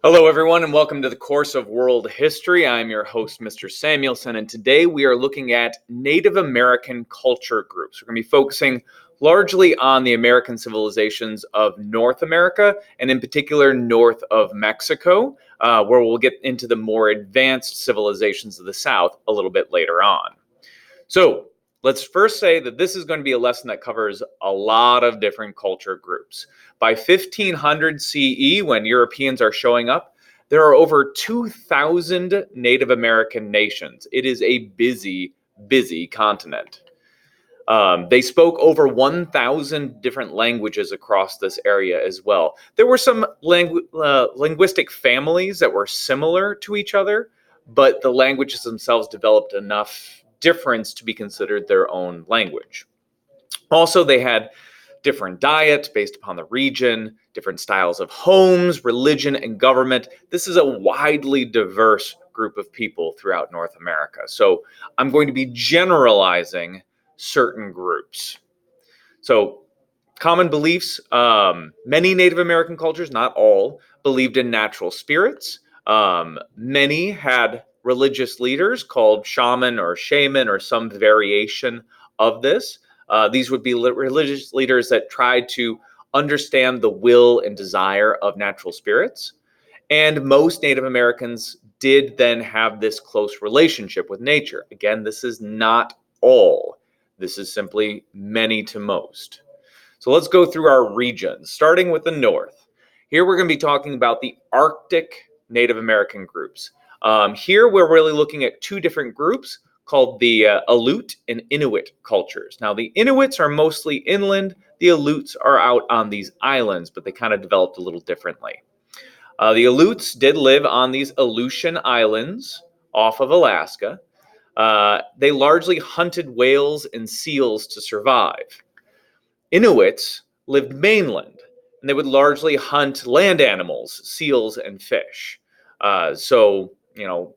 Hello, everyone, and welcome to the course of World History. I'm your host, Mr. Samuelson, and today we are looking at Native American culture groups. We're going to be focusing largely on the American civilizations of North America, and in particular, north of Mexico, where we'll get into the more advanced civilizations of the South a little bit later on. So, let's first say that this is going to be a lesson that covers a lot of different culture groups. By 1500 CE, when Europeans are showing up, there are over 2,000 Native American nations. It is a busy, busy continent. They spoke over 1,000 different languages across this area as well. There were some linguistic families that were similar to each other, but the languages themselves developed enough difference to be considered their own language. Also, they had different diets based upon the region, different styles of homes, religion, and government. This is a widely diverse group of people throughout North America. So I'm going to be generalizing certain groups. So common beliefs, many Native American cultures, not all, believed in natural spirits. Many had religious leaders called shaman or some variation of this. These would be religious leaders that tried to understand the will and desire of natural spirits. And most Native Americans did then have this close relationship with nature. Again, this is not all. This is simply many to most. So let's go through our regions, starting with the north. Here we're going to be talking about the Arctic Native American groups. Here we're really looking at two different groups called the Aleut and Inuit cultures. Now the Inuits are mostly inland, the Aleuts are out on these islands, but they kind of developed a little differently. The Aleuts did live on these Aleutian Islands off of Alaska. They largely hunted whales and seals to survive. Inuits lived mainland, and they would largely hunt land animals, seals and fish.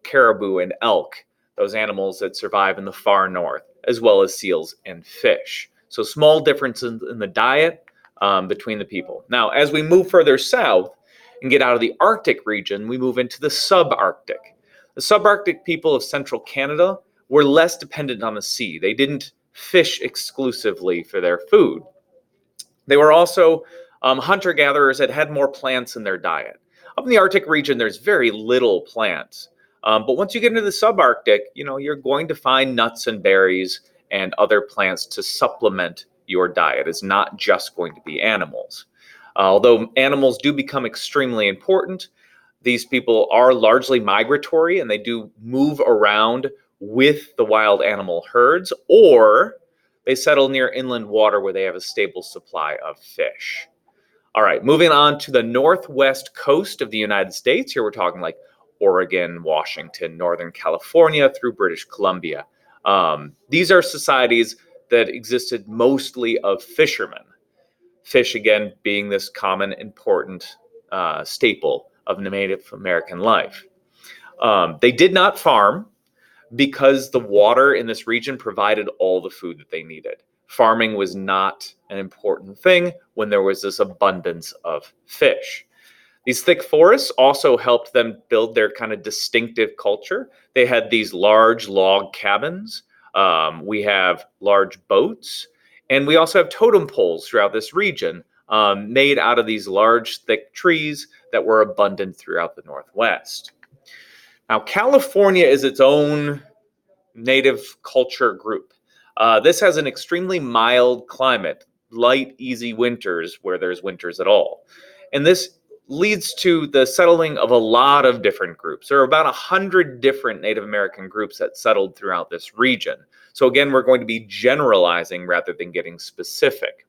Caribou and elk, those animals that survive in the far north, as well as seals and fish. So small differences in the diet between the people. Now, as we move further south and get out of the Arctic region, we move into the Subarctic. The Subarctic people of central Canada were less dependent on the sea. They didn't fish exclusively for their food. They were also hunter-gatherers that had more plants in their diet. Up in the Arctic region, there's very little plants. But once you get into the subarctic, you're going to find nuts and berries and other plants to supplement your diet. It's not just going to be animals. Although animals do become extremely important, these people are largely migratory and they do move around with the wild animal herds, or they settle near inland water where they have a stable supply of fish. All right, moving on to the northwest coast of the United States. Here we're talking like Oregon, Washington, Northern California through British Columbia. These are societies that existed mostly of fishermen. Fish, again, being this common, important staple of Native American life. They did not farm because the water in this region provided all the food that they needed. Farming was not an important thing when there was this abundance of fish. These thick forests also helped them build their kind of distinctive culture. They had these large log cabins. We have large boats. And we also have totem poles throughout this region made out of these large, thick trees that were abundant throughout the Northwest. Now, California is its own native culture group. This has an extremely mild climate, light, easy winters where there's winters at all. And this leads to the settling of a lot of different groups. There are about 100 different Native American groups that settled throughout this region. So again, we're going to be generalizing rather than getting specific.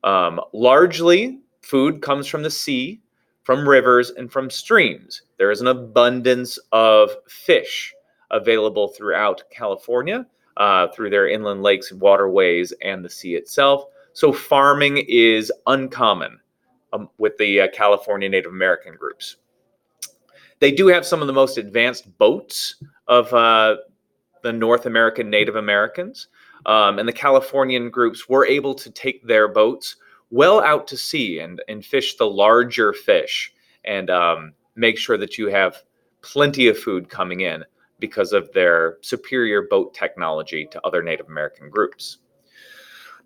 Largely, food comes from the sea, from rivers, and from streams. There is an abundance of fish available throughout California, through their inland lakes and waterways and the sea itself. So farming is uncommon with the California Native American groups. They do have some of the most advanced boats of the North American Native Americans. And the Californian groups were able to take their boats well out to sea and fish the larger fish and make sure that you have plenty of food coming in because of their superior boat technology to other Native American groups.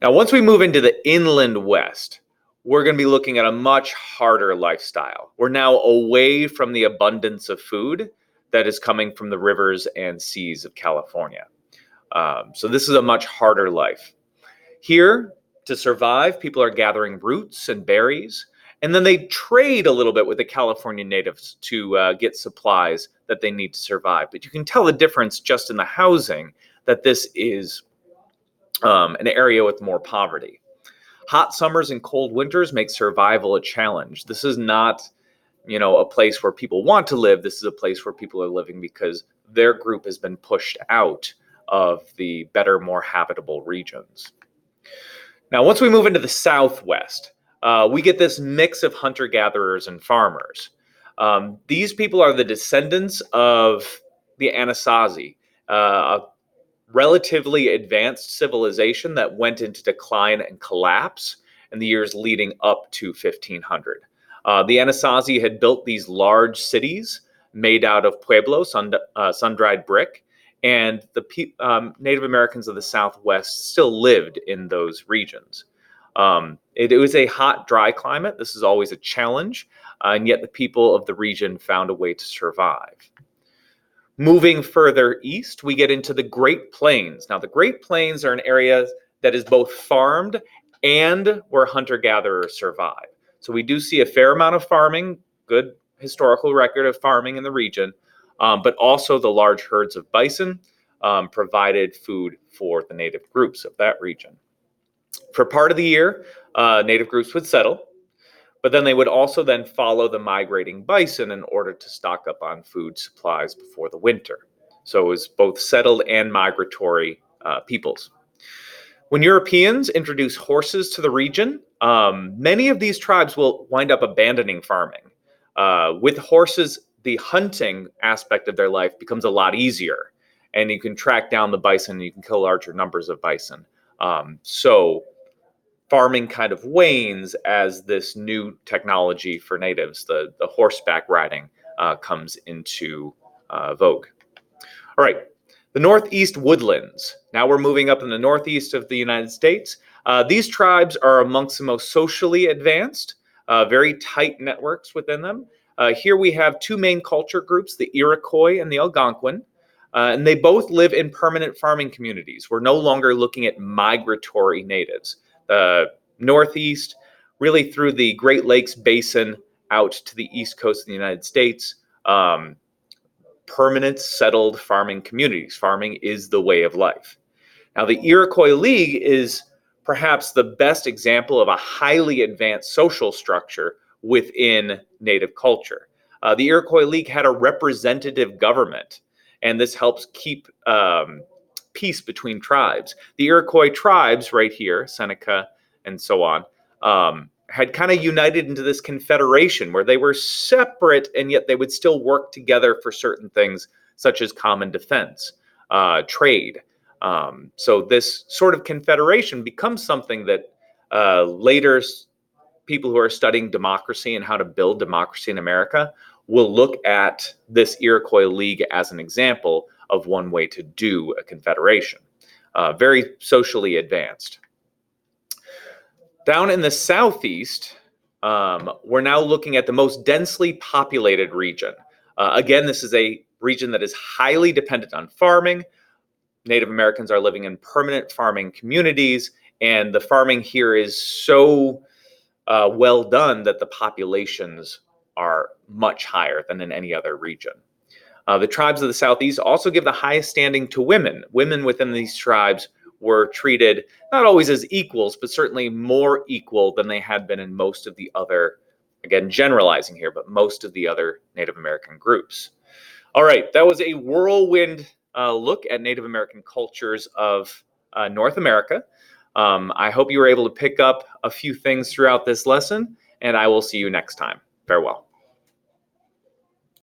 Now, once we move into the inland west, we're going to be looking at a much harder lifestyle. We're now away from the abundance of food that is coming from the rivers and seas of California. So this is a much harder life. Here, to survive, people are gathering roots and berries, and then they trade a little bit with the California natives to get supplies that they need to survive. But you can tell the difference just in the housing that this is an area with more poverty. Hot summers and cold winters make survival a challenge. This is not, a place where people want to live. This is a place where people are living because their group has been pushed out of the better, more habitable regions. Now, once we move into the Southwest, we get this mix of hunter-gatherers and farmers. These people are the descendants of the Anasazi, a relatively advanced civilization that went into decline and collapse in the years leading up to 1500. The Anasazi had built these large cities made out of pueblos, sun-dried brick, and the Native Americans of the Southwest still lived in those regions. It was a hot, dry climate. This is always a challenge, and yet the people of the region found a way to survive. Moving further east, we get into the Great Plains. Now, the Great Plains are an area that is both farmed and where hunter-gatherers survive. So we do see a fair amount of farming, good historical record of farming in the region, but also the large herds of bison provided food for the native groups of that region. For part of the year, native groups would settle, but then they would also then follow the migrating bison in order to stock up on food supplies before the winter. So it was both settled and migratory peoples. When Europeans introduce horses to the region, many of these tribes will wind up abandoning farming. With horses, the hunting aspect of their life becomes a lot easier, and you can track down the bison and you can kill larger numbers of bison. So farming kind of wanes as this new technology for natives, the horseback riding, comes into vogue. All right, the Northeast Woodlands. Now we're moving up in the northeast of the United States. These tribes are amongst the most socially advanced, very tight networks within them. Here we have two main culture groups, the Iroquois and the Algonquin, and they both live in permanent farming communities. We're no longer looking at migratory natives. The Northeast, really through the Great Lakes Basin out to the east coast of the United States, permanent settled farming communities. Farming is the way of life. Now, the Iroquois League is perhaps the best example of a highly advanced social structure within Native culture. The Iroquois League had a representative government, and this helps keep peace between tribes. The Iroquois tribes right here, Seneca and so on, had kind of united into this confederation where they were separate and yet they would still work together for certain things such as common defense, trade. So this sort of confederation becomes something that later people who are studying democracy and how to build democracy in America will look at this Iroquois League as an example of one way to do a confederation. Very socially advanced. Down in the southeast, we're now looking at the most densely populated region. Again, this is a region that is highly dependent on farming. Native Americans are living in permanent farming communities, and the farming here is so well done that the populations are much higher than in any other region. The tribes of the Southeast also give the highest standing to women. Women within these tribes were treated not always as equals, but certainly more equal than they had been in most of the other, again, generalizing here, but most of the other Native American groups. All right, that was a whirlwind look at Native American cultures of North America. I hope you were able to pick up a few things throughout this lesson, and I will see you next time. Farewell.